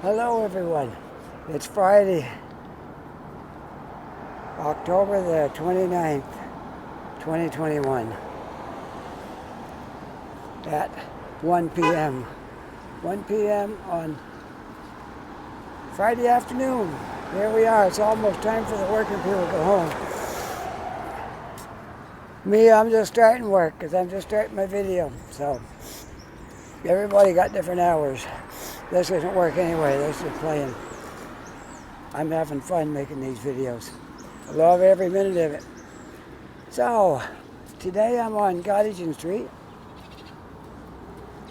Hello everyone. It's Friday, October the 29th, 2021 at 1 p.m. 1 p.m. on Friday afternoon. Here we are. It's almost time for the working people to go home. Me, I'm just starting work because I'm just starting my video. So everybody got different hours. This isn't work anyway. This is playing. I'm having fun making these videos. I love every minute of it. So today I'm on Gottingen Street,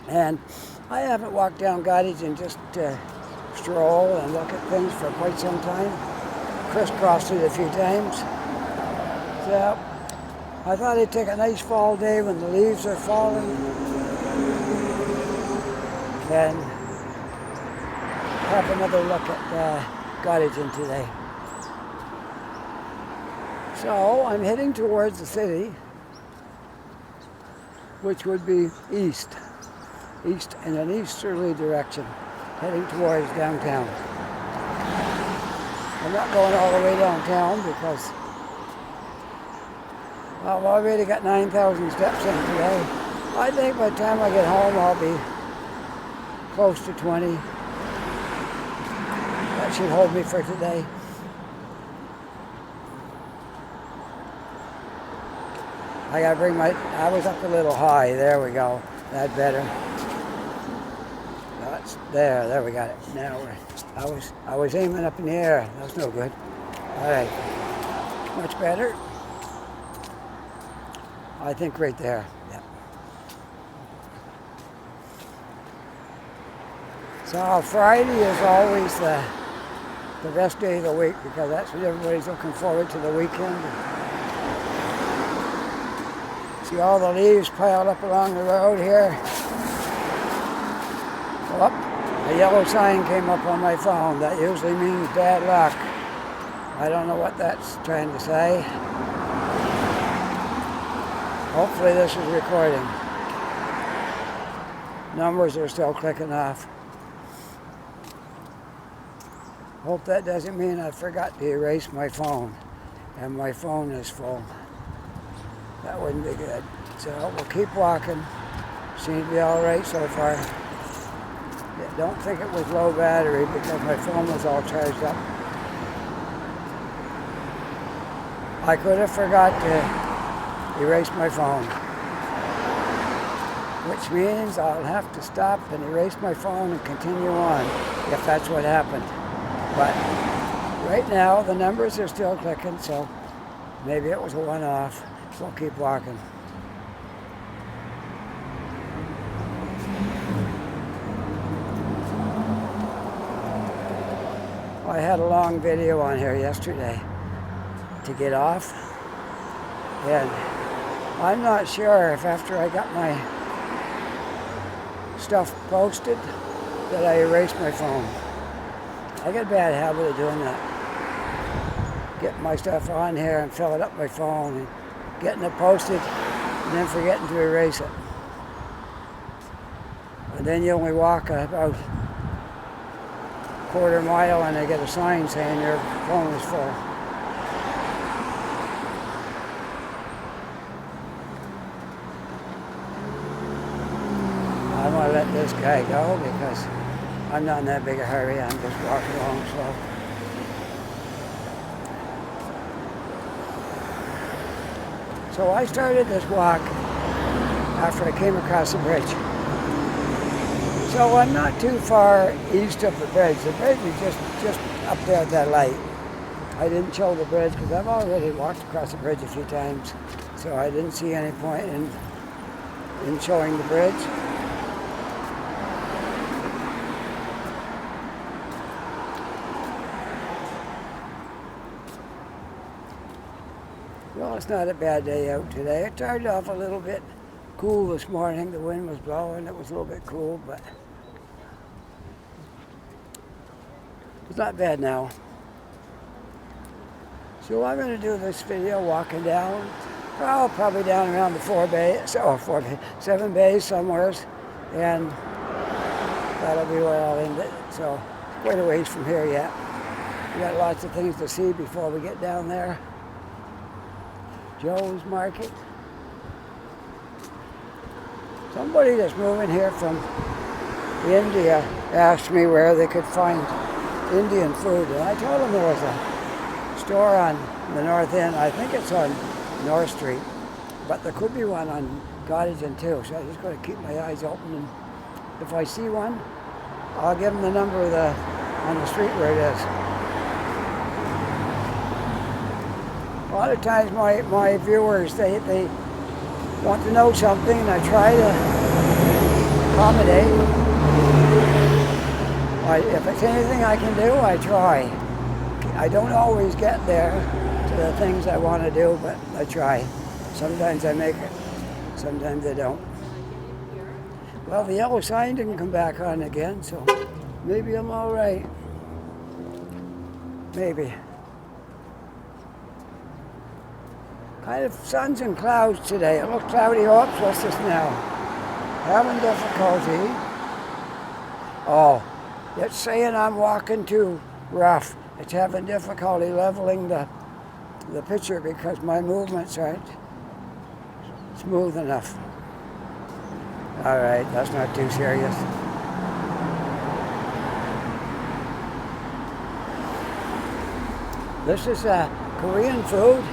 and I haven't walked down Gottingen just to stroll and look at things for quite some time. Crisscrossed it a few times. So I thought I'd take a nice fall day when the leaves are falling and have another look at Gottingen today. So I'm heading towards the city, which would be east in an easterly direction, heading towards downtown. I'm not going all the way downtown because I've already got 9,000 steps in today. I think by the time I get home I'll be close to 20. That should hold me for today. I gotta bring I was up a little high. There we go. That's better. That's there we got it. Now I was aiming up in the air. That's no good. All right. Much better. I think right there. Yeah. So Friday is always the best day of the week because that's when everybody's looking forward to the weekend. See all the leaves piled up along the road here. Oh, a yellow sign came up on my phone. That usually means bad luck. I don't know what that's trying to say. Hopefully this is recording. Numbers are still clicking off. Hope that doesn't mean I forgot to erase my phone and my phone is full. That wouldn't be good. So we'll keep walking. Seems to be all right so far. Yeah, don't think it was low battery because my phone was all charged up. I could have forgot to erase my phone, which means I'll have to stop and erase my phone and continue on if that's what happened. But right now the numbers are still clicking, so maybe it was a one-off. We'll keep walking. I had a long video on here yesterday to get off, and I'm not sure if after I got my stuff posted that I erased my phone. I got a bad habit of doing that. Getting my stuff on here and filling up my phone and getting it posted and then forgetting to erase it. And then you only walk about a quarter mile and they get a sign saying your phone is full. I'm going to let this guy go because I'm not in that big a hurry. I'm just walking along slow. So I started this walk after I came across the bridge. So I'm not too far east of the bridge. The bridge is just up there at that light. I didn't show the bridge because I've already walked across the bridge a few times. So I didn't see any point in showing the bridge. Well, it's not a bad day out today. It started off a little bit cool this morning. The wind was blowing. It was a little bit cool, but it's not bad now. So I'm going to do this video walking down, probably down around the 7 bays somewhere, and that'll be where I'll end it. So quite a ways from here yet. We got lots of things to see before we get down there. Joe's Market. Somebody that's moving here from India asked me where they could find Indian food, and I told them there was a store on the north end. I think it's on North Street, but there could be one on Gottingen too, so I just got to keep my eyes open, and if I see one, I'll give them the number of on the street where it is. A lot of times my viewers, they want to know something, and I try to accommodate. If it's anything I can do, I try. I don't always get there to the things I want to do, but I try. Sometimes I make it, sometimes I don't. Well, the yellow sign didn't come back on again, so maybe I'm all right. Maybe. Kind of suns and clouds today. It looks cloudy. Oops, what's this now? Having difficulty. Oh, it's saying I'm walking too rough. It's having difficulty leveling the picture because my movements aren't smooth enough. All right, that's not too serious. This is Korean food.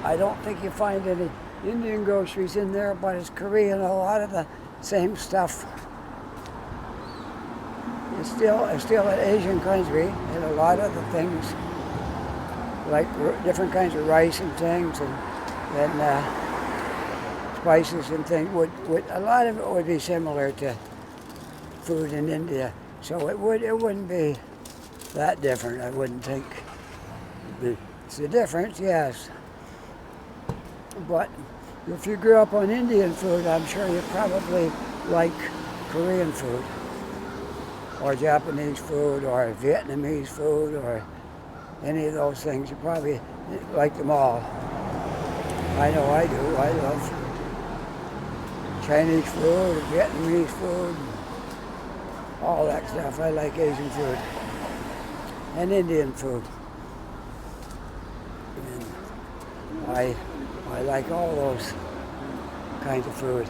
I don't think you find any Indian groceries in there, but it's Korean. A lot of the same stuff. It's still an Asian country, and a lot of the things, like different kinds of rice and things, and spices and things, would a lot of it would be similar to food in India. So it wouldn't be that different. I wouldn't think. It's a difference, yes. But if you grew up on Indian food, I'm sure you probably like Korean food, or Japanese food, or Vietnamese food, or any of those things. You probably like them all. I know I do. I love Chinese food, Vietnamese food, all that stuff. I like Asian food and Indian food. And I like all those kinds of food.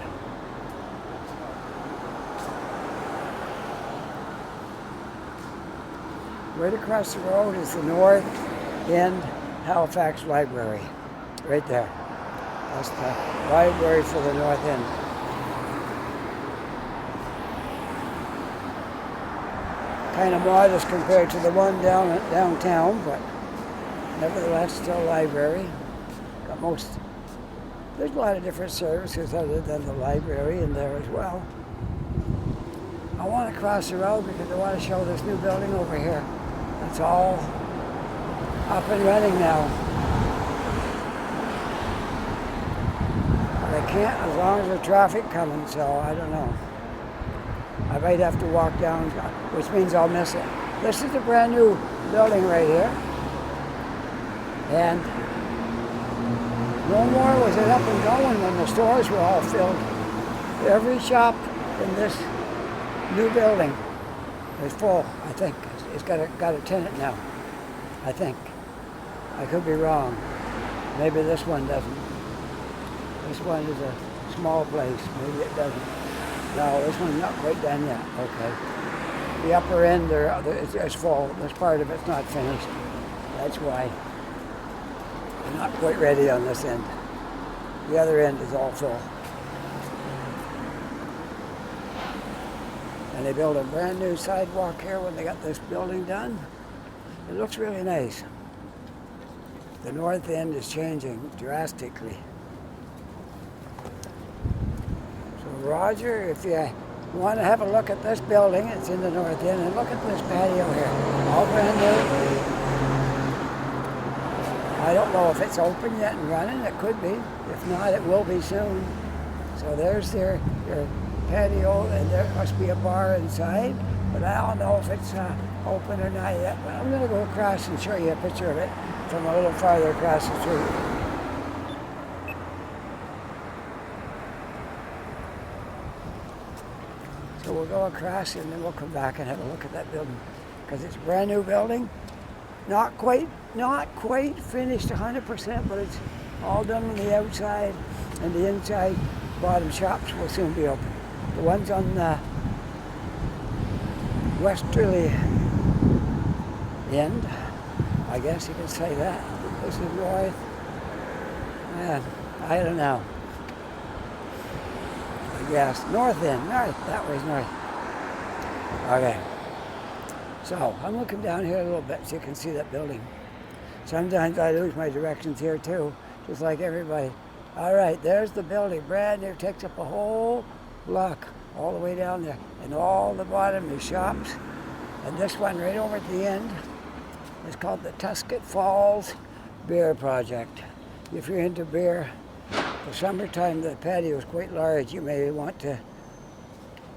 Right across the road is the North End Halifax Library. Right there. That's the library for the North End. Kind of modest compared to the one downtown, but nevertheless still a library. There's a lot of different services other than the library in there as well. I want to cross the road because I want to show this new building over here. It's all up and running now. But I can't as long as there's traffic coming, so I don't know. I might have to walk down, which means I'll miss it. This is a brand new building right here. And no more was it up and going when the stores were all filled. Every shop in this new building is full, I think. It's got a tenant now, I think. I could be wrong. Maybe this one doesn't. This one is a small place. Maybe it doesn't. No, this one's not quite done yet. Okay. The upper end it's full. This part of it's not finished. That's why. They're not quite ready on this end. The other end is all full. And they built a brand new sidewalk here when they got this building done. It looks really nice. The north end is changing drastically. So Roger, if you want to have a look at this building, it's in the north end, and look at this patio here. All brand new. I don't know if it's open yet and running. It could be. If not, it will be soon. So there's your patio, and there must be a bar inside, but I don't know if it's open or not yet. But I'm going to go across and show you a picture of it from a little farther across the street. So we'll go across and then we'll come back and have a look at that building. because it's a brand new building. Not quite finished 100%, but it's all done on the outside, and the inside bottom shops will soon be open. The ones on the westerly end, I guess you could say that. This is north. I don't know. I guess north end, north. That way's north. Okay. So I'm looking down here a little bit so you can see that building. Sometimes I lose my directions here too, just like everybody. All right, there's the building, brand new, takes up a whole block all the way down there, and all the bottom is shops. And this one right over at the end is called the Tusket Falls Beer Project. If you're into beer, the summertime the patio is quite large. You may want to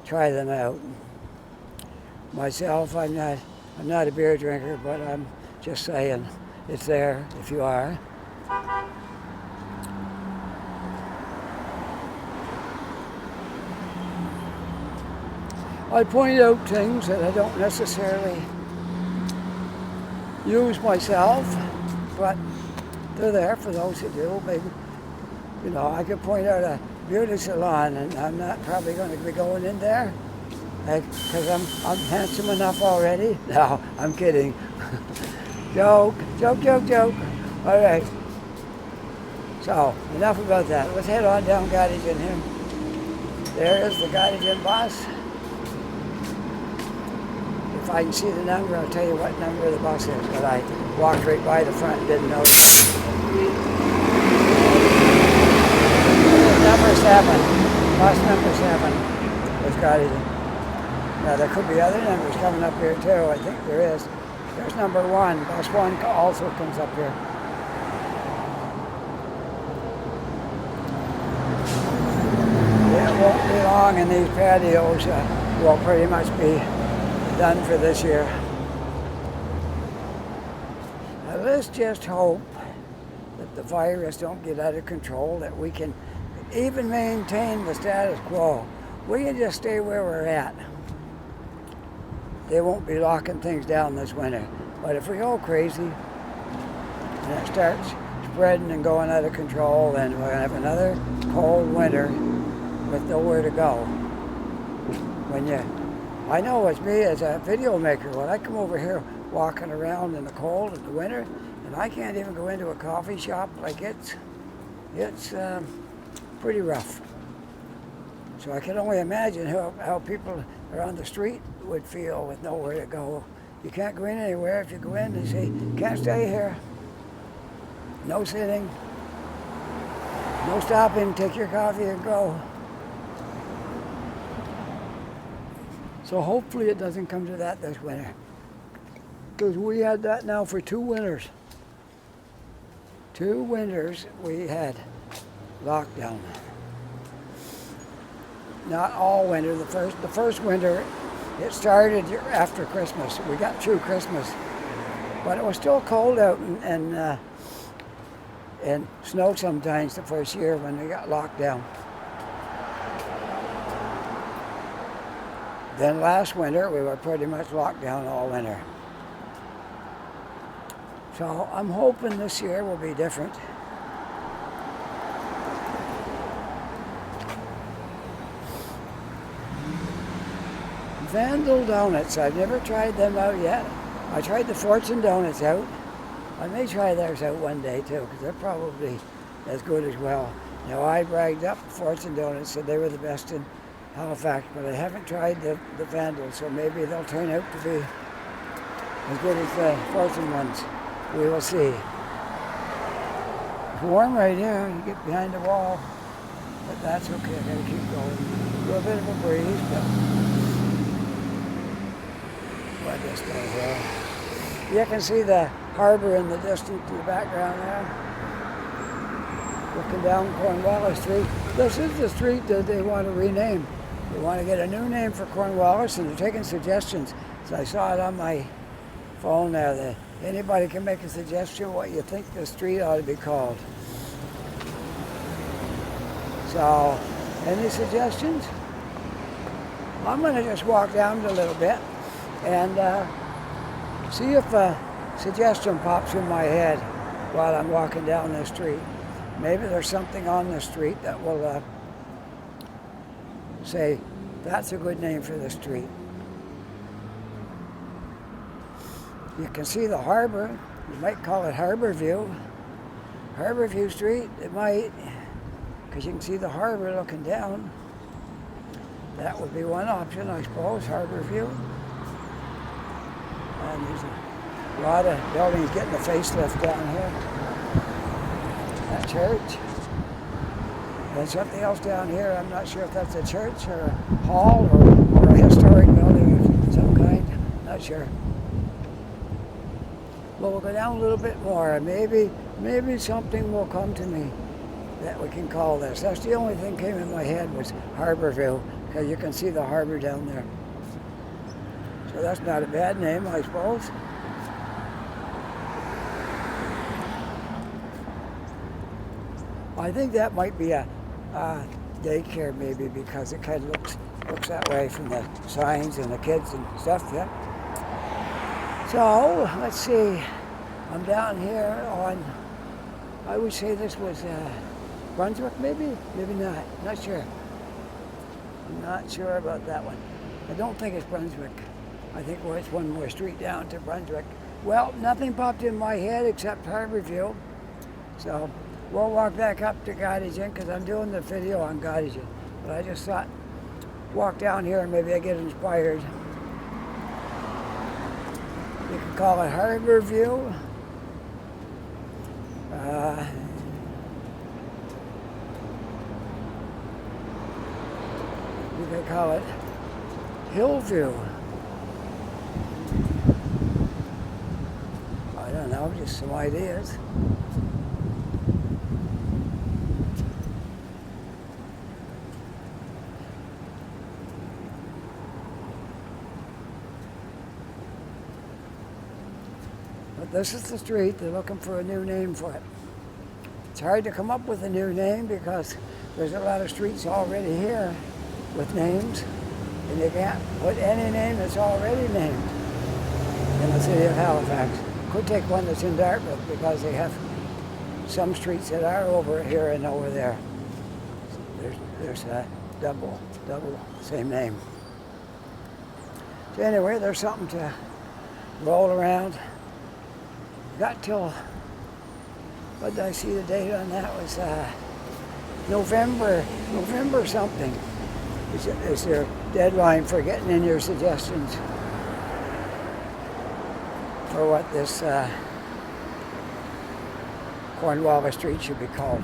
try them out. Myself, I'm not a beer drinker, but I'm just saying it's there if you are. I point out things that I don't necessarily use myself, but they're there for those who do. Maybe, you know, I could point out a beauty salon, and I'm not probably going to be going in there because I'm handsome enough already. No, I'm kidding. Joke. All right. So, enough about that. Let's head on down Gottingen here. There is the Gottingen bus. If I can see the number, I'll tell you what number the bus is, but I walked right by the front and didn't know. Number 7, bus number 7 is Gottingen. Now there could be other numbers coming up here too, I think there is. There's number 1, bus 1 also comes up here. It won't be long and these patios will pretty much be done for this year. Now let's just hope that the virus don't get out of control, that we can even maintain the status quo. We can just stay where we're at. They won't be locking things down this winter. But if we go crazy and it starts spreading and going out of control, then we're going to have another cold winter with nowhere to go. I know it's me as a video maker, when I come over here walking around in the cold in the winter, and I can't even go into a coffee shop, like it's pretty rough. So I can only imagine how people around the street would feel with nowhere to go. You can't go in anywhere. If you go in, they say, can't stay here. No sitting, no stopping, take your coffee and go. So hopefully it doesn't come to that this winter. Because we had that now for 2 winters. 2 winters we had lockdown. Not all winter. The first winter, it started after Christmas. We got through Christmas. But it was still cold out and snowed sometimes the first year when we got locked down. Then last winter, we were pretty much locked down all winter. So I'm hoping this year will be different. Vandal Donuts, I've never tried them out yet. I tried the Fortune Donuts out. I may try theirs out one day too, because they're probably as good as well. Now I bragged up Fortune Donuts, said they were the best in Halifax, but I haven't tried the Vandals, so maybe they'll turn out to be as good as the Fortune ones. We will see. It's warm right here. You get behind the wall, but that's okay. I gotta keep going. A little bit of a breeze, but what this does here. You can see the harbor in the distance in the background there. Looking down Cornwallis Street. This is the street that they want to rename. They want to get a new name for Cornwallis, and they're taking suggestions. So I saw it on my phone there that anybody can make a suggestion what you think the street ought to be called. So, any suggestions? I'm going to just walk down a little bit and See if a suggestion pops in my head while I'm walking down the street. Maybe there's something on the street that will say, that's a good name for the street. You can see the harbor. You might call it Harbor View. Harbor View Street, it might, because you can see the harbor looking down. That would be one option, I suppose, Harbor View. And there's a lot of buildings getting a facelift down here. That church. There's something else down here. I'm not sure if that's a church or a hall or a historic building of some kind. Not sure. Well, we'll go down a little bit more, and maybe something will come to me that we can call this. That's the only thing came in my head was Harbor View, because you can see the harbor down there. So that's not a bad name, I suppose. I think that might be a daycare, maybe, because it kind of looks that way from the signs and the kids and stuff. Yeah. So let's see. I'm down here on. I would say this was Brunswick, maybe not. Not sure. I'm not sure about that one. I don't think it's Brunswick. I think it's one more street down to Brunswick. Well, nothing popped in my head except Harbor View. So we'll walk back up to Gottingen because I'm doing the video on Gottingen. But I just thought, walk down here and maybe I get inspired. You can call it Harbor View. You can call it Hillview. I don't know, just some ideas. But this is the street. They're looking for a new name for it. It's hard to come up with a new name because there's a lot of streets already here with names, and you can't put any name that's already named in the city of Halifax. Could take one that's in Dartmouth because they have some streets that are over here and over there. There's a double same name. So anyway, there's something to roll around. Got till, what did I see the date on that? Was November something. Is their deadline for getting in your suggestions for what this Cornwallis Street should be called.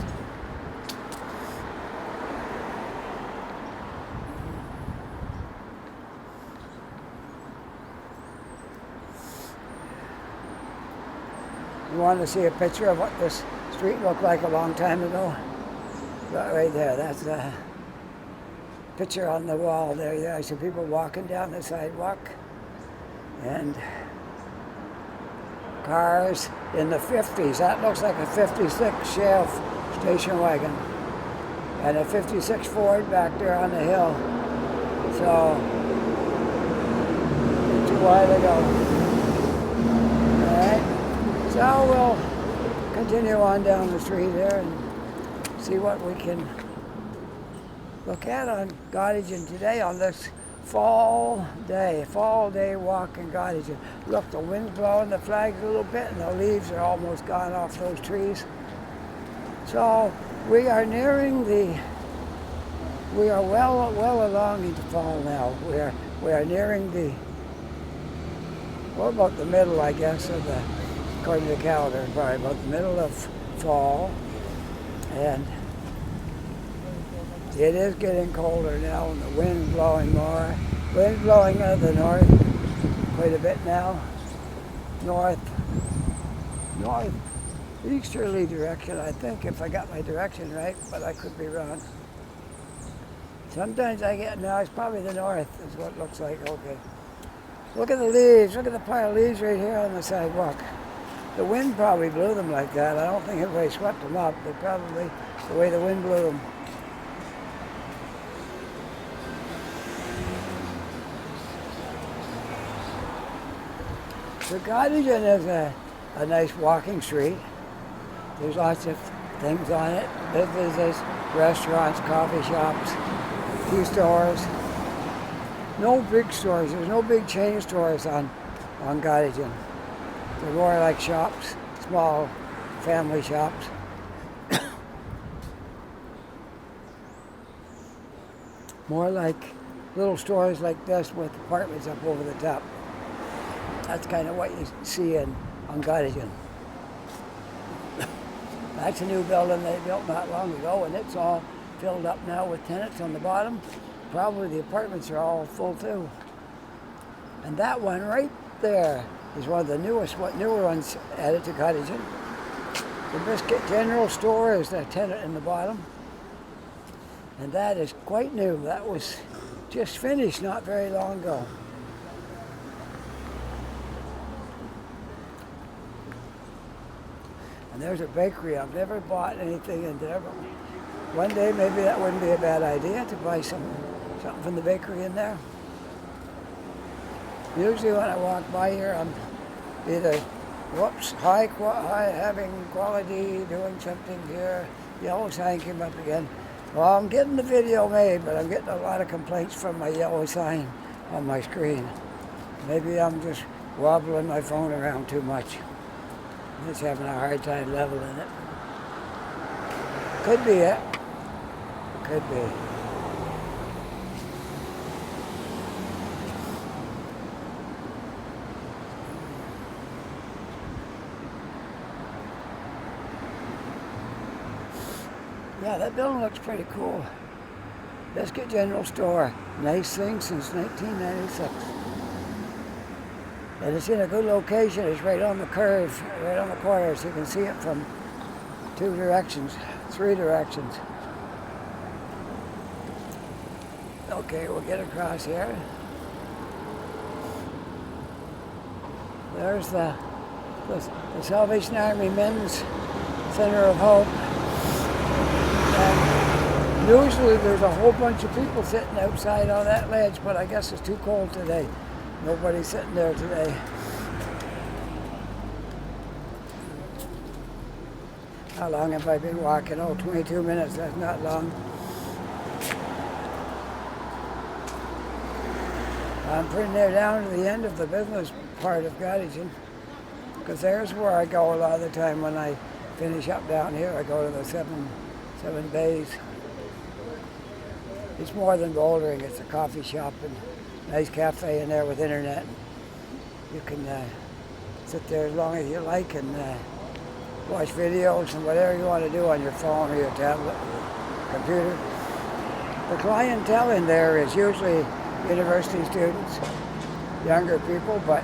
You want to see a picture of what this street looked like a long time ago? Right there, that's a picture on the wall there. Yeah, I see people walking down the sidewalk and cars in the 50s. That looks like a 56 Chevy station wagon and a 56 Ford back there on the hill. So, too wide to go. All right, so we'll continue on down the street here and see what we can look at on Gottingen today on this fall day walk in Gottingen. Look, the wind's blowing the flags a little bit and the leaves are almost gone off those trees. So we are nearing we are well along into fall now. We are nearing we're about the middle, I guess, according to the calendar, probably about the middle of fall. And it is getting colder now, and the wind's blowing more. Wind's blowing out of the north quite a bit now. North, easterly direction, I think, if I got my direction right, but I could be wrong. Sometimes I get, no, it's probably the north is what it looks like. Okay. Look at the leaves. Look at the pile of leaves right here on the sidewalk. The wind probably blew them like that. I don't think anybody swept them up, but probably the way the wind blew them. So Gottingen is a nice walking street. There's lots of things on it. Businesses, restaurants, coffee shops, few stores. No big stores. There's no big chain stores on Gottingen. They're more like shops, small family shops. More like little stores like this with apartments up over the top. That's kind of what you see on Gottingen. That's a new building they built not long ago, and it's all filled up now with tenants on the bottom. Probably the apartments are all full too. And that one right there is one of the newer ones added to Gottingen. The Biscuit General Store is the tenant in the bottom. And that is quite new. That was just finished not very long ago. And there's a bakery. I've never bought anything in there, but one day maybe that wouldn't be a bad idea to buy something from the bakery in there. Usually when I walk by here, I'm either, having quality, doing something here. Yellow sign came up again. Well, I'm getting the video made, but I'm getting a lot of complaints from my yellow sign on my screen. Maybe I'm just wobbling my phone around too much. It's having a hard time leveling it. Could be it. Could be. Yeah, that building looks pretty cool. Biscuit General Store. Nice thing since 1996. And it's in a good location. It's right on the curve, right on the corner, so you can see it from 2 directions, 3 directions. Okay, we'll get across here. There's the Salvation Army Men's Center of Hope. And usually there's a whole bunch of people sitting outside on that ledge, but I guess it's too cold today. Nobody's sitting there today. How long have I been walking? Oh, 22 minutes, that's not long. I'm pretty near down to the end of the business part of Gottingen, because there's where I go a lot of the time when I finish up down here. I go to the seven bays. It's more than bouldering. It's a coffee shop and nice cafe in there with internet. You can sit there as long as you like and watch videos and whatever you want to do on your phone or your tablet, computer. The clientele in there is usually university students, younger people, but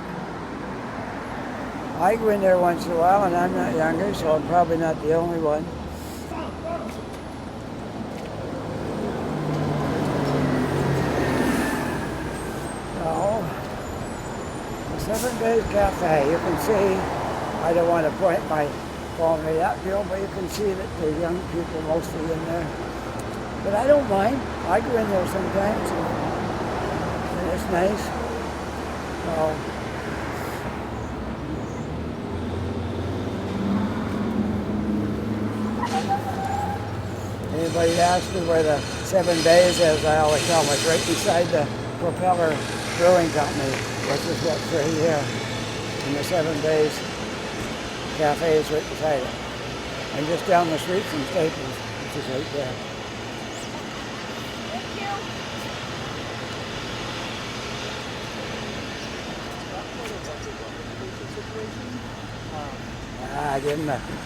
I go in there once in a while, and I'm not younger, so I'm probably not the only one. So, the 7 Days Cafe, you can see, I don't want to point my phone right up here, but you can see that there's young people mostly in there. But I don't mind. I go in there sometimes, and it's nice. So, anybody asks me where the 7 Bays is, I always tell them it's right beside the Propeller Brewing Company, which is what's right here. And the 7 Bays Cafe is right beside it. And just down the street from Staples, which is right there. Thank you.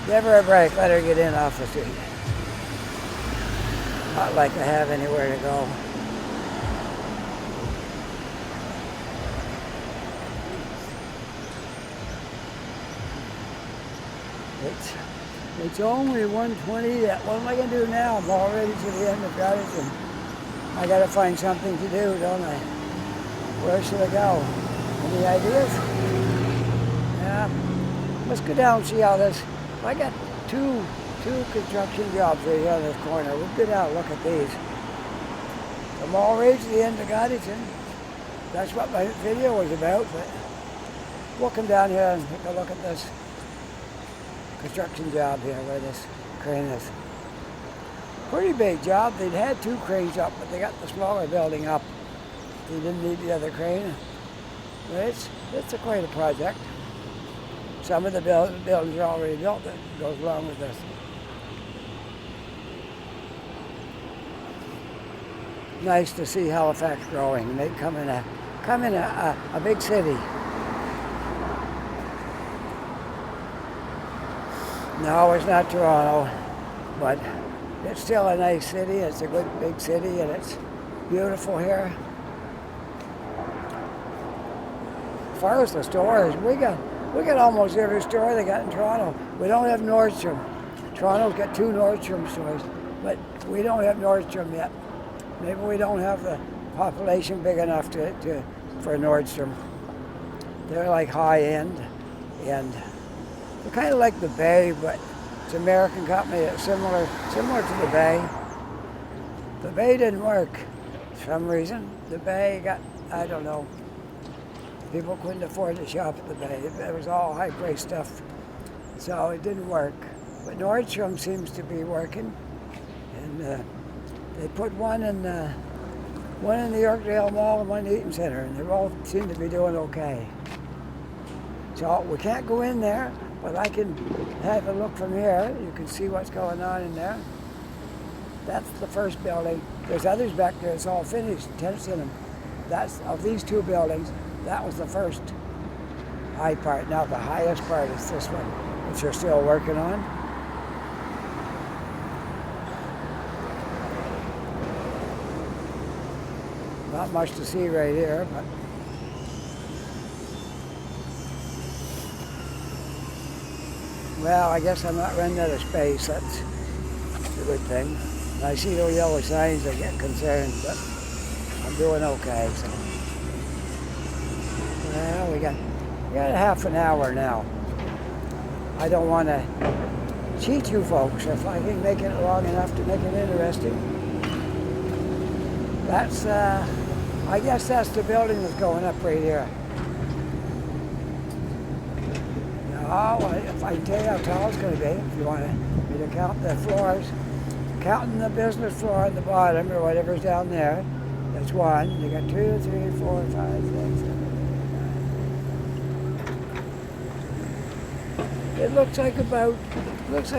Give her a break, let her get in off the street. Not like I have anywhere to go. It's only 1:20. What am I going to do now? I'm already to the end of Gottingen. I got to find something to do, don't I? Where should I go? Any ideas? Yeah. Let's go down and see how this. I got two construction jobs right here on this corner. We'll go down and look at these. I'm already to the end of Gottingen. That's what my video was about, but we'll come down here and take a look at this construction job here where this crane is. Pretty big job. They'd had 2 cranes up, but they got the smaller building up. They didn't need the other crane. But it's quite a project. Some of the buildings are already built that goes along with this. Nice to see Halifax growing. They come in a big city. No, it's not Toronto, but it's still a nice city. It's a good big city, and it's beautiful here. As far as the stores, we got almost every store they got in Toronto. We don't have Nordstrom. Toronto's got 2 Nordstrom stores, but we don't have Nordstrom yet. Maybe we don't have the population big enough for Nordstrom. They're like high end, and they're kind of like the Bay, but it's an American company. It's similar to the Bay. The Bay didn't work for some reason. The Bay got, I don't know. People couldn't afford to shop at the Bay. It was all high-priced stuff, so it didn't work. But Nordstrom seems to be working, and they put one in the Yorkdale Mall and one in the Eaton Center, and they all seem to be doing okay. So we can't go in there, but I can have a look from here. You can see what's going on in there. That's the first building. There's others back there. It's all finished, tents in them. That's of these 2 buildings. That was the first high part. Now the highest part is this one, which they're still working on. Not much to see right here, but well, I guess I'm not running out of space. That's a good thing. When I see those yellow signs, I get concerned, but I'm doing okay. So. Well, we got half an hour now. I don't want to cheat you folks. If I can make it long enough to make it interesting. That's, I guess that's the building that's going up right here. Now, if I can tell you how tall it's going to be, if you want me to count the floors, counting the business floor at the bottom or whatever's down there, that's 1. You got 2, 3, 4, 5, 6, 7. It looks like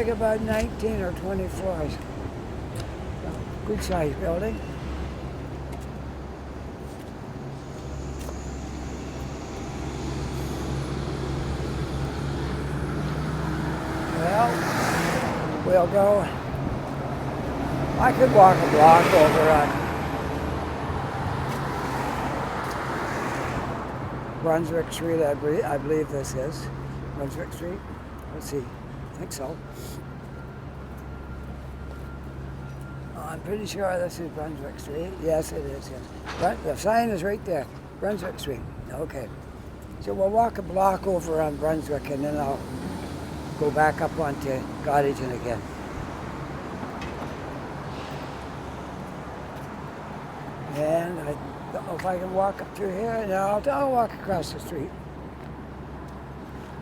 about 19 or 20 floors. Good sized building. Well, we'll go. I could walk a block over on Brunswick Street. I believe this is Brunswick Street. Let's see. I think so. I'm pretty sure this is Brunswick Street. Yes, it is. Yes. But the sign is right there. Brunswick Street. Okay. So we'll walk a block over on Brunswick, and then I'll go back up onto Gottingen again. And I don't know if I can walk up through here. No, I'll walk across the street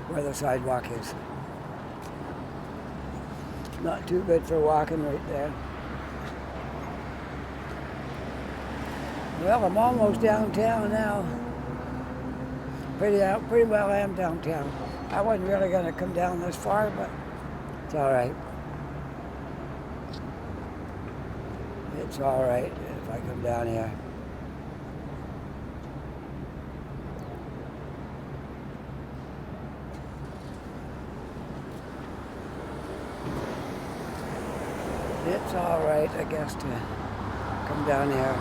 where the sidewalk is. Not too good for walking right there. Well, I'm almost downtown now. Pretty well I am downtown. I wasn't really going to come down this far, but it's all right. It's all right if I come down here. It's all right, I guess, to come down here.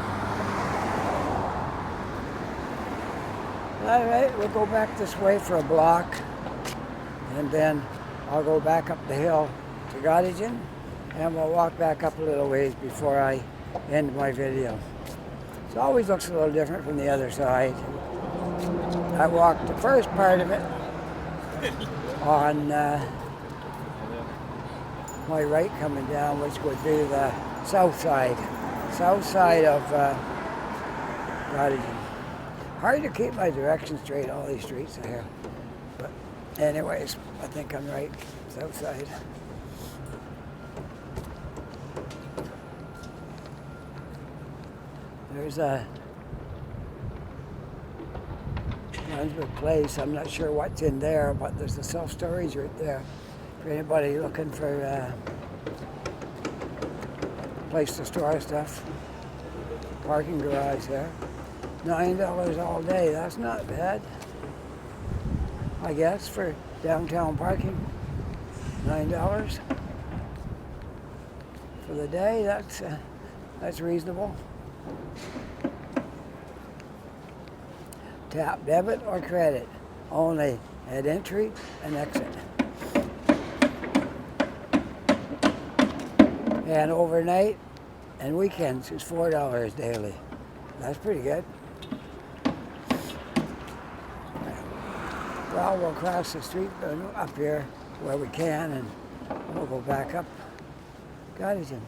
All right, we'll go back this way for a block, and then I'll go back up the hill to Gottingen, and we'll walk back up a little ways before I end my video. It always looks a little different from the other side. I walked the first part of it on my right coming down, which would be the south side of Gottingen. Hard to keep my direction straight, all these streets are here. Anyways, I think I'm right. It's outside. There's a Brunswick place. I'm not sure what's in there, but there's a self-storage right there for anybody looking for a place to store stuff. Parking garage there. $9 all day. That's not bad, I guess, for downtown parking. $9 for the day. That's reasonable. Tap debit or credit only at entry and exit. And overnight and weekends is $4 daily. That's pretty good. Well, we'll cross the street up here where we can, and we'll go back up Gottingen.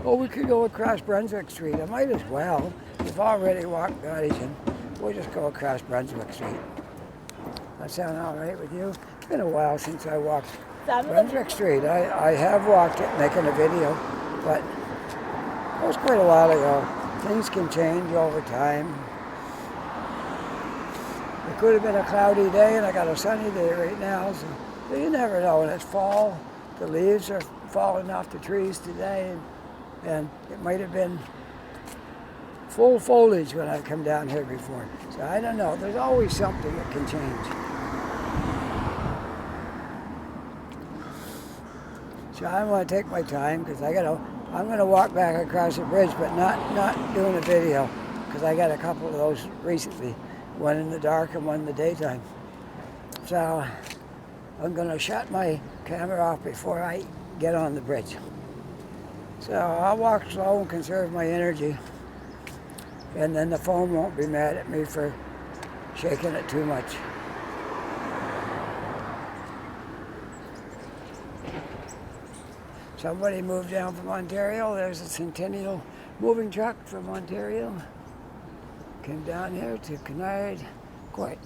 Oh, we could go across Brunswick Street. I might as well. We've already walked Gottingen. We'll just go across Brunswick Street. That sound all right with you? It's been a while since I walked Brunswick Street. I have walked it making a video, but it was quite a while ago. Things can change over time. It could have been a cloudy day, and I got a sunny day right now, so you never know. And it's fall. The leaves are falling off the trees today, and it might have been full foliage when I come down here before. So I don't know. There's always something that can change. So I'm going to take my time because I'm going to walk back across the bridge, but not doing a video because I got a couple of those recently, one in the dark and one in the daytime. So I'm going to shut my camera off before I get on the bridge. So I'll walk slow and conserve my energy, and then the phone won't be mad at me for shaking it too much. Somebody moved down from Ontario. There's a Centennial moving truck from Ontario. Came down here to Canard Court.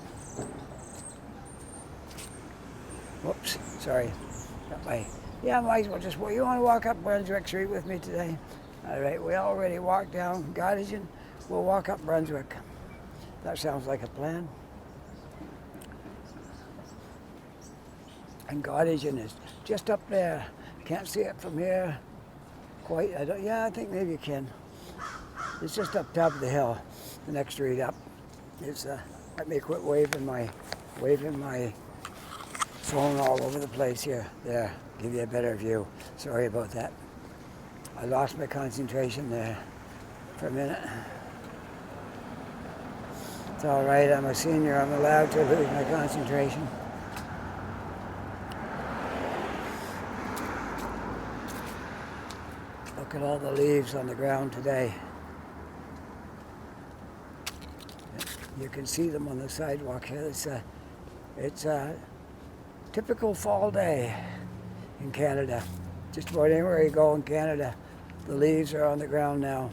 Whoops, sorry. Yeah, might as well just, you want to walk up Brunswick Street with me today? All right, we already walked down Gottingen. We'll walk up Brunswick. That sounds like a plan. And Gottingen is just up there. Can't see it from here quite. I think maybe you can. It's just up top of the hill, the next street up. Let me quit waving my phone all over the place here. There, give you a better view. Sorry about that. I lost my concentration there for a minute. It's all right, I'm a senior. I'm allowed to lose my concentration. Look at all the leaves on the ground today. You can see them on the sidewalk here. It's a typical fall day in Canada. Just about anywhere you go in Canada, the leaves are on the ground now.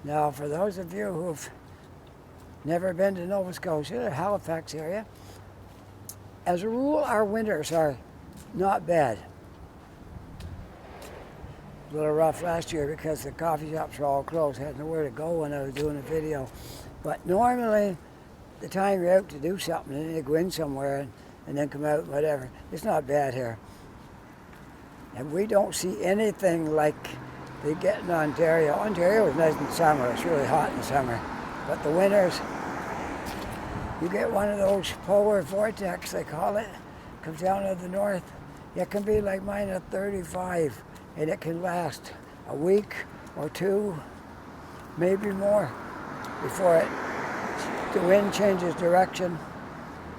Now, for those of you who've never been to Nova Scotia, the Halifax area, as a rule, our winters are not bad. A little rough last year because the coffee shops were all closed. I had nowhere to go when I was doing a video. But normally, the time you're out to do something, and you go in somewhere and then come out, whatever, it's not bad here. And we don't see anything like they get in Ontario. Ontario is nice in summer. It's really hot in the summer. But the winters, you get one of those polar vortex, they call it, comes down to the north. It can be like minus 35, and it can last a week or two, maybe more, before the wind changes direction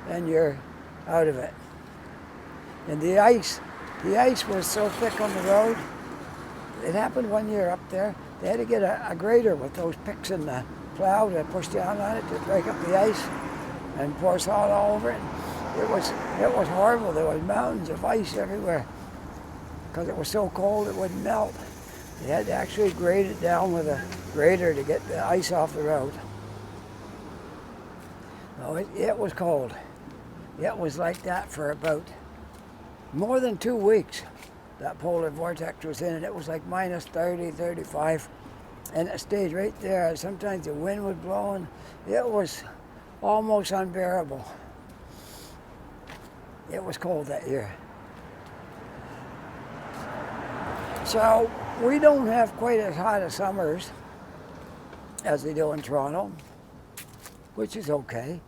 and you're out of it. And the ice was so thick on the road. It happened one year up there. They had to get a grader with those picks in the plow to push down on it to break up the ice and pour salt all over it. It was horrible. There was mountains of ice everywhere because it was so cold it wouldn't melt. They had to actually grade it down with a grader to get the ice off the road. No, it was cold. It was like that for about more than 2 weeks. That polar vortex was in, and it was like minus 30, 35, and it stayed right there. Sometimes the wind was blowing. It was almost unbearable. It was cold that year. So we don't have quite as hot as summers as they do in Toronto, which is okay.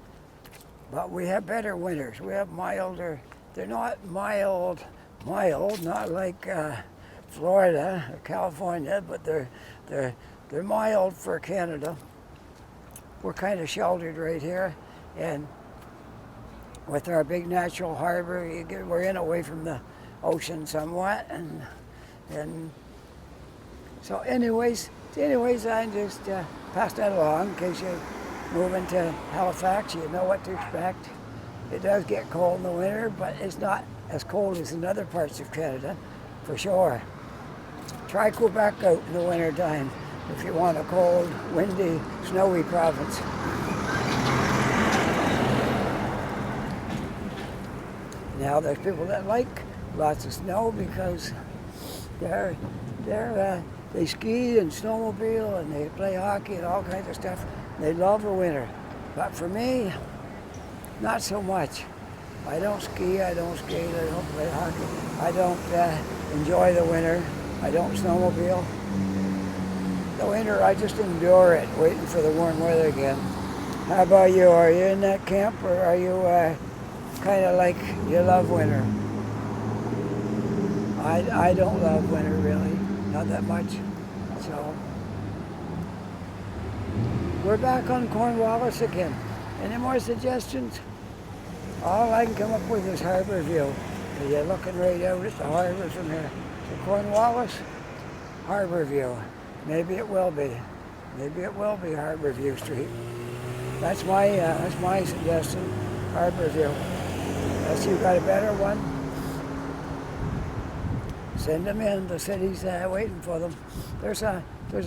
But we have better winters. We have milder. They're not mild, not like Florida or California, but they're mild for Canada. We're kind of sheltered right here, and with our big natural harbor, we're in away from the ocean somewhat, and so anyways, I just pass that along in case you move into Halifax. You know what to expect. It does get cold in the winter, but it's not as cold as in other parts of Canada, for sure. Try Quebec out in the winter time if you want a cold, windy, snowy province. Now there's people that like lots of snow because they ski and snowmobile and they play hockey and all kinds of stuff. They love the winter. But for me, not so much. I don't ski, I don't skate, I don't play hockey. I don't enjoy the winter. I don't snowmobile. The winter, I just endure it, waiting for the warm weather again. How about you? Are you in that camp, or are you kind of like you love winter? I don't love winter, really. Not that much. So, we're back on Cornwallis again. Any more suggestions? All I can come up with is Harbor View. You're looking right out at the harbor from here. So Cornwallis, Harbor View. Maybe it will be. Maybe it will be Harbor View Street. That's my suggestion, Harbor View. Unless you've got a better one, send them in. The city's waiting for them. There's a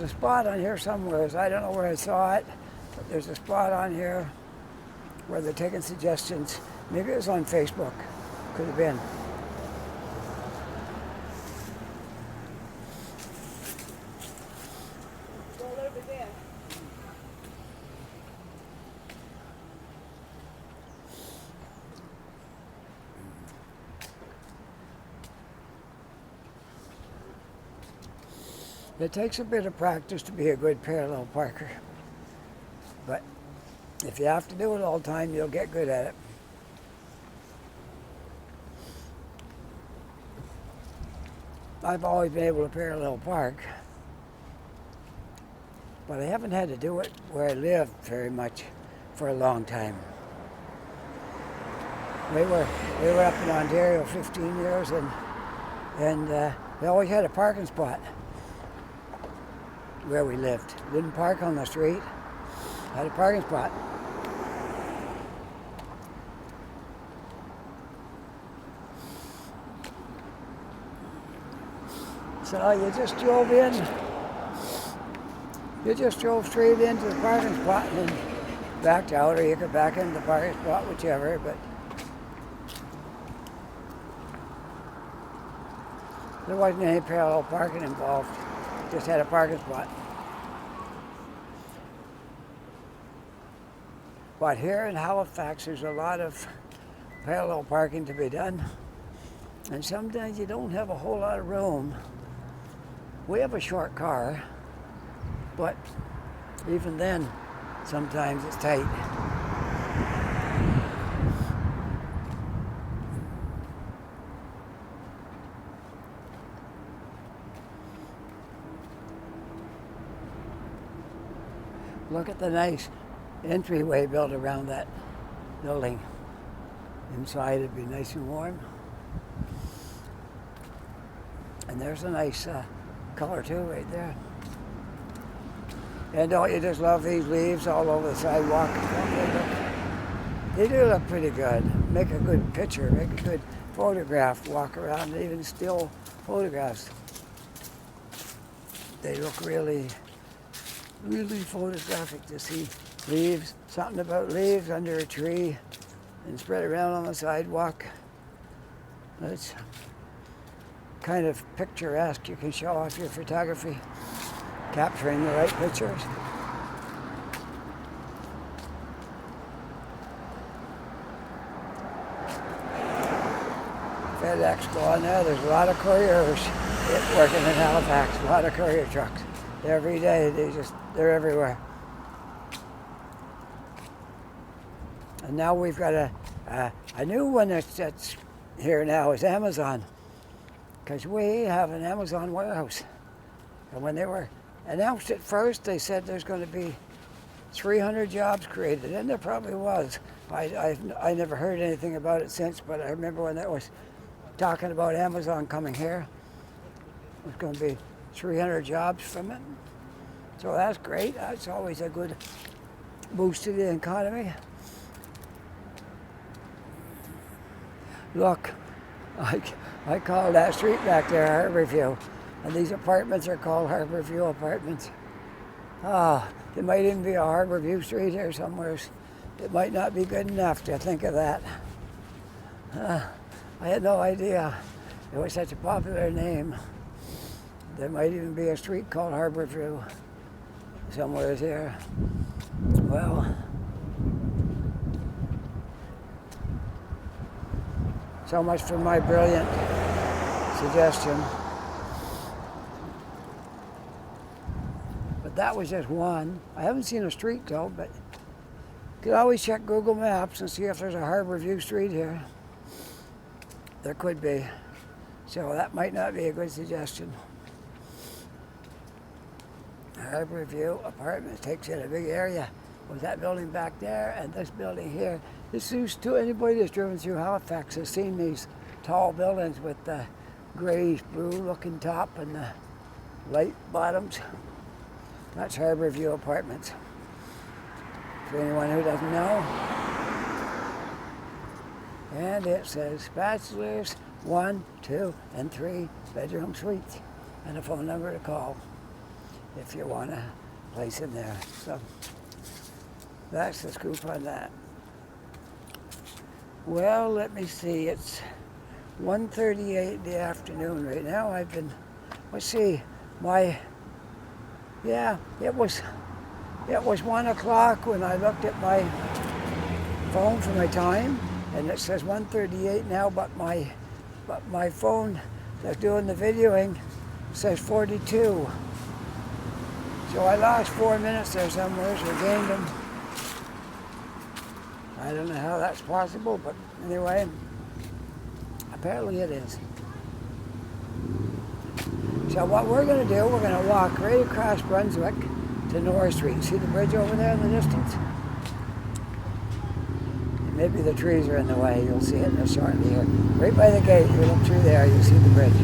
spot on here somewhere. I don't know where I saw it, but there's a spot on here where they're taking suggestions. Maybe it was on Facebook. Could have been. It takes a bit of practice to be a good parallel parker, but if you have to do it all the time, you'll get good at it. I've always been able to parallel park, but I haven't had to do it where I live very much for a long time. We were up in Ontario 15 years, and we always had a parking spot where we lived. Didn't park on the street, had a parking spot. So you just drove in, you just drove straight into the parking spot and then backed out, or you could back into the parking spot, whichever, but there wasn't any parallel parking involved. Just had a parking spot. But here in Halifax, there's a lot of parallel parking to be done. And sometimes you don't have a whole lot of room. We have a short car, but even then, sometimes it's tight. Look at the nice entryway built around that building. Inside it'd be nice and warm. And there's a nice color too right there. And don't you just love these leaves all over the sidewalk? They do look pretty good. Make a good picture, make a good photograph, walk around, even still photographs. they look really, really photographic to see leaves, something about leaves under a tree and spread around on the sidewalk. That's kind of picturesque. You can show off your photography, capturing the right pictures. FedEx going there. There's a lot of couriers working in Halifax. A lot of courier trucks every day. They're everywhere. And now we've got a new one that's here now is Amazon, because we have an Amazon warehouse. And when they were announced at first, they said there's going to be 300 jobs created, and there probably was. I never heard anything about it since, but I remember when that was talking about Amazon coming here. There's going to be 300 jobs from it. So that's great. That's always a good boost to the economy. Look, I call that street back there Harborview, and these apartments are called Harborview apartments. There might even be a Harborview Street here somewhere. It might not be good enough to think of that. I had no idea it was such a popular name. There might even be a street called Harborview somewhere here. Well, so much for my brilliant suggestion. But that was just one. I haven't seen a street though, but you could always check Google Maps and see if there's a Harborview Street here. There could be. So that might not be a good suggestion. Harborview Apartments takes in a big area with that building back there and this building here. This is to anybody that's driven through Halifax has seen these tall buildings with the grayish blue looking top and the light bottoms. That's Harborview Apartments. For anyone who doesn't know. And it says bachelors, 1, 2, and 3 bedroom suites, and a phone number to call if you want a place in there. So that's the scoop on that. Well, let me see. It's 1:38 in the afternoon right now. Let's see, it was 1 o'clock when I looked at my phone for my time, and it says 1:38 now, but my phone that's doing the videoing says 42. So I lost 4 minutes there somewhere, so I gained them. I don't know how that's possible, but anyway, apparently it is. So what we're going to do, we're going to walk right across Brunswick to North Street. See the bridge over there in the distance? And maybe the trees are in the way. You'll see it shortly here. Right by the gate, you look through there, you see the bridge.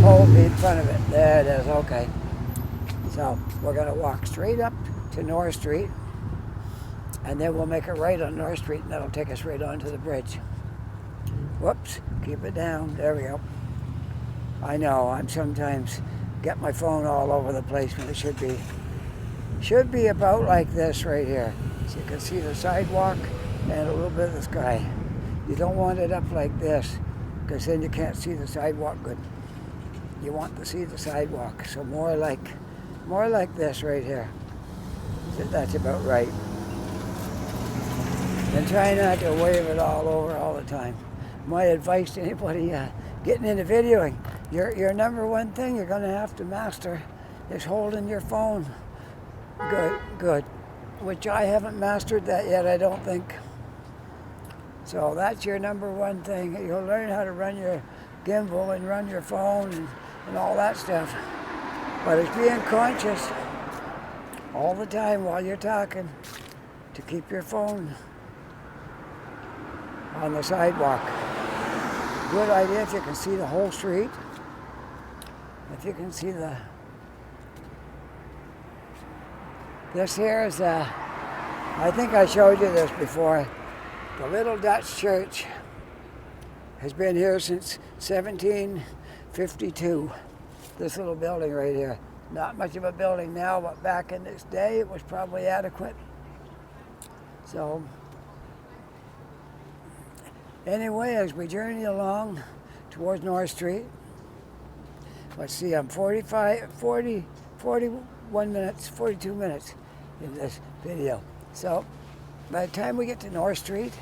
Hold me in front of it. There it is, okay. So we're going to walk straight up to North Street, and then we'll make a right on North Street, and that'll take us right onto the bridge. Whoops, keep it down. There we go. I know, I'm sometimes get my phone all over the place when it should be about like this right here. So you can see the sidewalk and a little bit of the sky. You don't want it up like this, because then you can't see the sidewalk good. You want to see the sidewalk, so more like this right here. That's about right. And try not to wave it all over all the time. My advice to anybody getting into videoing, your number one thing you're going to have to master is holding your phone good. Which I haven't mastered that yet, I don't think. So that's your number one thing. You'll learn how to run your gimbal and run your phone and all that stuff. But it's being conscious all the time while you're talking to keep your phone on the sidewalk. Good idea if you can see the whole street. If you can see this here is I think I showed you this before. The little Dutch church has been here since 1752. This little building right here. Not much of a building now, but back in this day it was probably adequate. So anyway, as we journey along towards North Street, let's see, I'm 41 minutes, 42 minutes in this video. So by the time we get to North Street,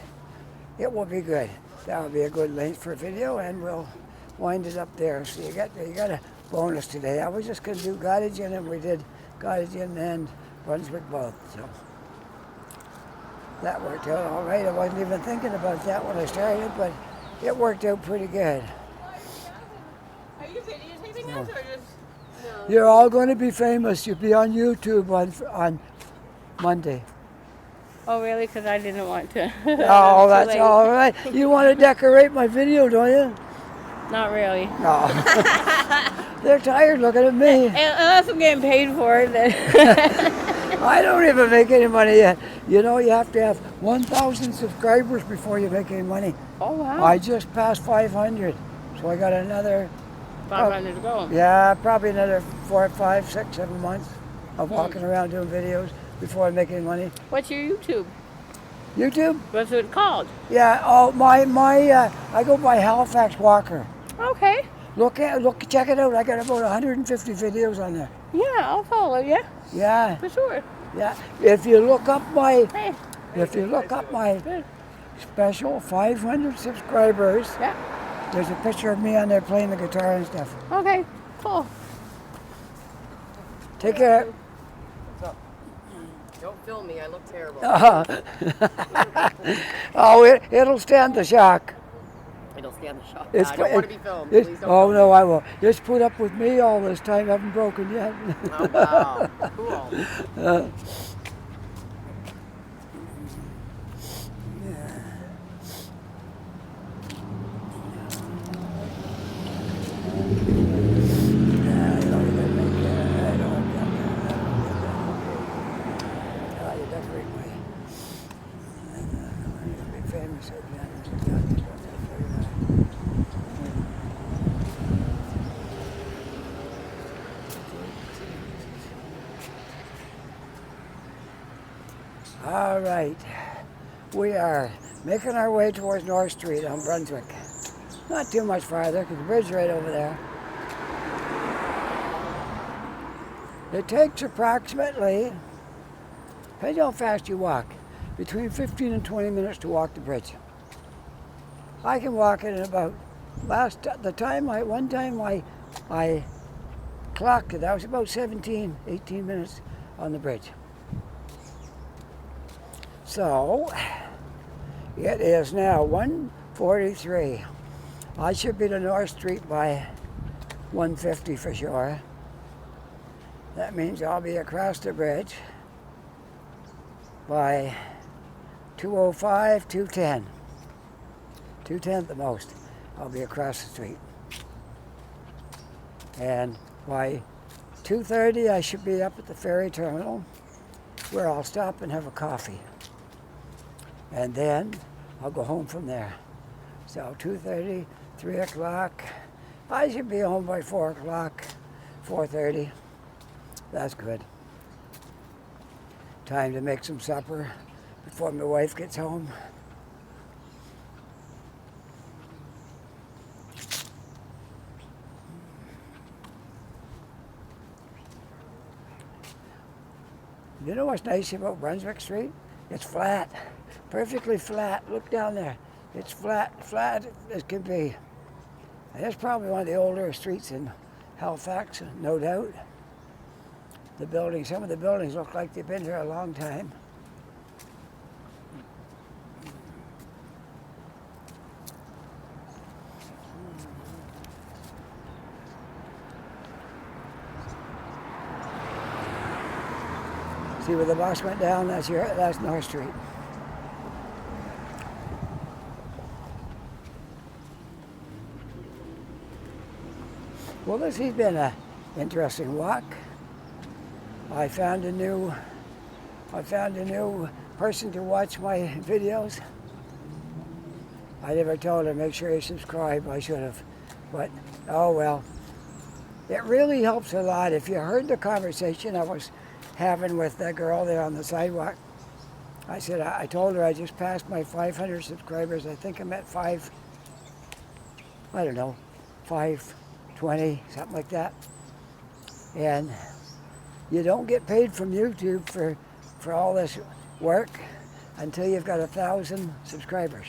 it will be good. That will be a good length for a video, and we'll wind it up there. So you got a bonus today. I was just going to do Gottingen, and we did Gottingen and Brunswick both. So that worked out all right. I wasn't even thinking about that when I started, but it worked out pretty good. Are you videotaping us or just? No. You're all going to be famous. You'll be on YouTube on Monday. Oh, really? Because I didn't want to. Oh, that's all right. You want to decorate my video, don't you? Not really. No. They're tired looking at me. Unless I'm getting paid for it, then. I don't even make any money yet. You know, you have to have 1,000 subscribers before you make any money. Oh, wow. I just passed 500, so I got another 500 to go. Yeah, probably another 4, 5, 6, 7 months of walking around doing videos before I make any money. What's your YouTube? YouTube? What's it called? Yeah. Oh, I go by Halifax Walker. Okay. Check it out. I got about 150 videos on there. Yeah, I'll follow you. Yeah. For sure. Yeah. If you look up my Good. special 500 subscribers, Yeah. there's a picture of me on there playing the guitar and stuff. Okay. Cool. Take care. What's up? Don't film me. I look terrible. Oh, it'll stand the shock. It'll stand the shock. It's I don't want to be filmed. Please don't oh film no, me. I will. It's put up with me all this time. I haven't broken yet. Oh, wow. Cool. All right, we are making our way towards North Street on Brunswick. Not too much farther, because the bridge is right over there. It takes approximately, depending how fast you walk, between 15 and 20 minutes to walk the bridge. I can walk it in about, one time I clocked it, I was about 17, 18 minutes on the bridge. So, it is now 1:43. I should be to North Street by 1:50 for sure. That means I'll be across the bridge by 2:05, 2:10. 2:10 at the most, I'll be across the street. And by 2:30, I should be up at the ferry terminal, where I'll stop and have a coffee. And then I'll go home from there. So 2:30, 3 o'clock. I should be home by 4 o'clock, 4:30. That's good. Time to make some supper before my wife gets home. You know what's nice about Brunswick Street? It's flat. Perfectly flat. Look down there. It's flat as can be. And it's probably one of the older streets in Halifax, no doubt. Some of the buildings look like they've been here a long time. See where the bus went down? That's North Street. Well, this has been an interesting walk. I found a new person to watch my videos. I never told her make sure you subscribe. I should have, but oh well. it really helps a lot. If you heard the conversation I was having with that girl there on the sidewalk, I said, I told her I just passed my 500 subscribers. I think I'm at 520, something like that. And you don't get paid from YouTube for all this work until you've got 1,000 subscribers.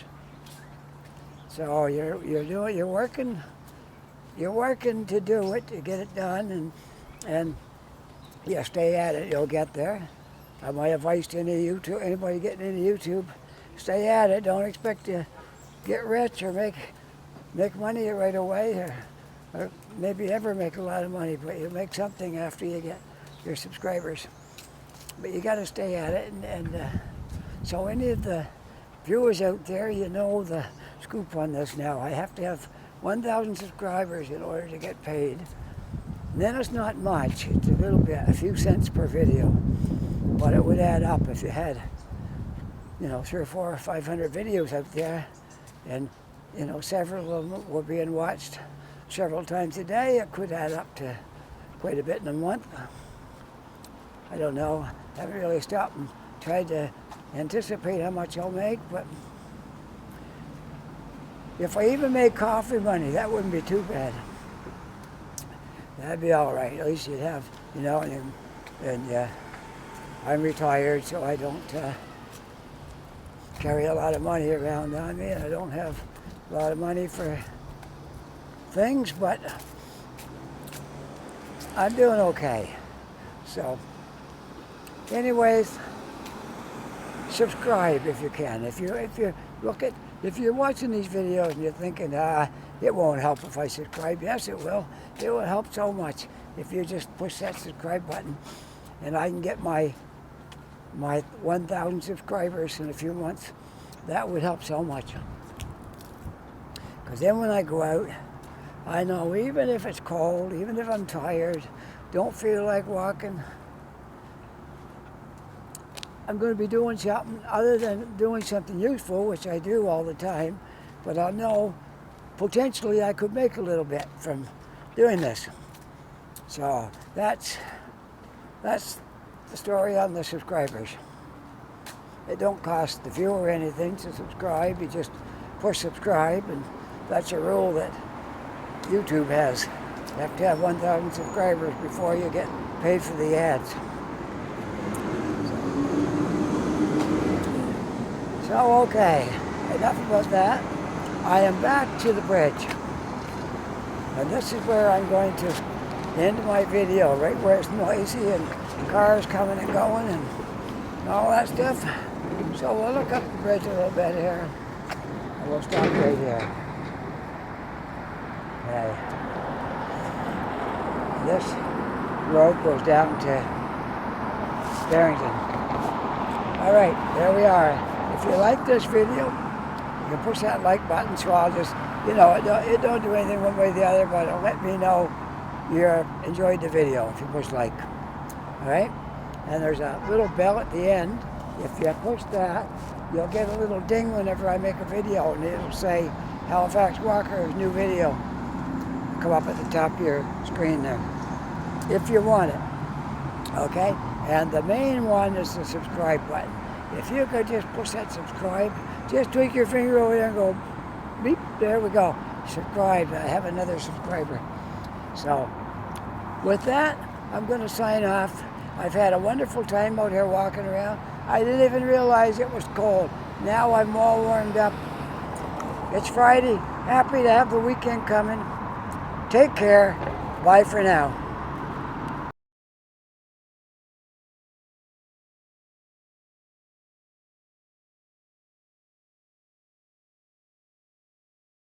So you're working to do it, to get it done, and you stay at it, you'll get there. My advice to anybody getting into YouTube, stay at it. Don't expect to get rich or make money right away, or maybe ever make a lot of money, but you make something after you get your subscribers. But you got to stay at it, and so any of the viewers out there, you know the scoop on this now. I have to have 1,000 subscribers in order to get paid. And then it's not much. It's a little bit, a few cents per video, but it would add up if you had, 300 or 400 or 500 videos out there, and several of them were being watched several times a day. It could add up to quite a bit in a month. I don't know. I haven't really stopped and tried to anticipate how much I'll make, but if I even made coffee money, that wouldn't be too bad. That'd be all right. At least you'd have, and I'm retired, so I don't carry a lot of money around on me. I don't have a lot of money for things, but I'm doing okay. So, anyways, subscribe if you can. If you're watching these videos and you're thinking, it won't help if I subscribe. Yes, it will. It will help so much if you just push that subscribe button, and I can get my 1,000 subscribers in a few months. That would help so much. Because then when I go out, I know even if it's cold, even if I'm tired, don't feel like walking, I'm going to be doing something other than doing something useful, which I do all the time, but I'll know potentially I could make a little bit from doing this. So that's the story on the subscribers. It don't cost the viewer anything to subscribe. You just push subscribe, and that's a rule that YouTube has. You have to have 1,000 subscribers before you get paid for the ads. So okay, enough about that. I am back to the bridge. And this is where I'm going to end my video, right where it's noisy and cars coming and going and all that stuff. So we'll look up the bridge a little bit here, and we'll stop right here. Okay. This road goes down to Barrington. All right, there we are. If you like this video, you can push that like button, so I'll just, it don't do anything one way or the other, but it'll let me know you enjoyed the video if you push like. All right? And there's a little bell at the end. If you push that, you'll get a little ding whenever I make a video, and it'll say Halifax Walker's new video. It'll come up at the top of your screen there, if you want it. Okay? And the main one is the subscribe button. If you could just push that subscribe, just tweak your finger over there and go beep, there we go. Subscribe, I have another subscriber. So, with that, I'm going to sign off. I've had a wonderful time out here walking around. I didn't even realize it was cold. Now I'm all warmed up. It's Friday. Happy to have the weekend coming. Take care. Bye for now.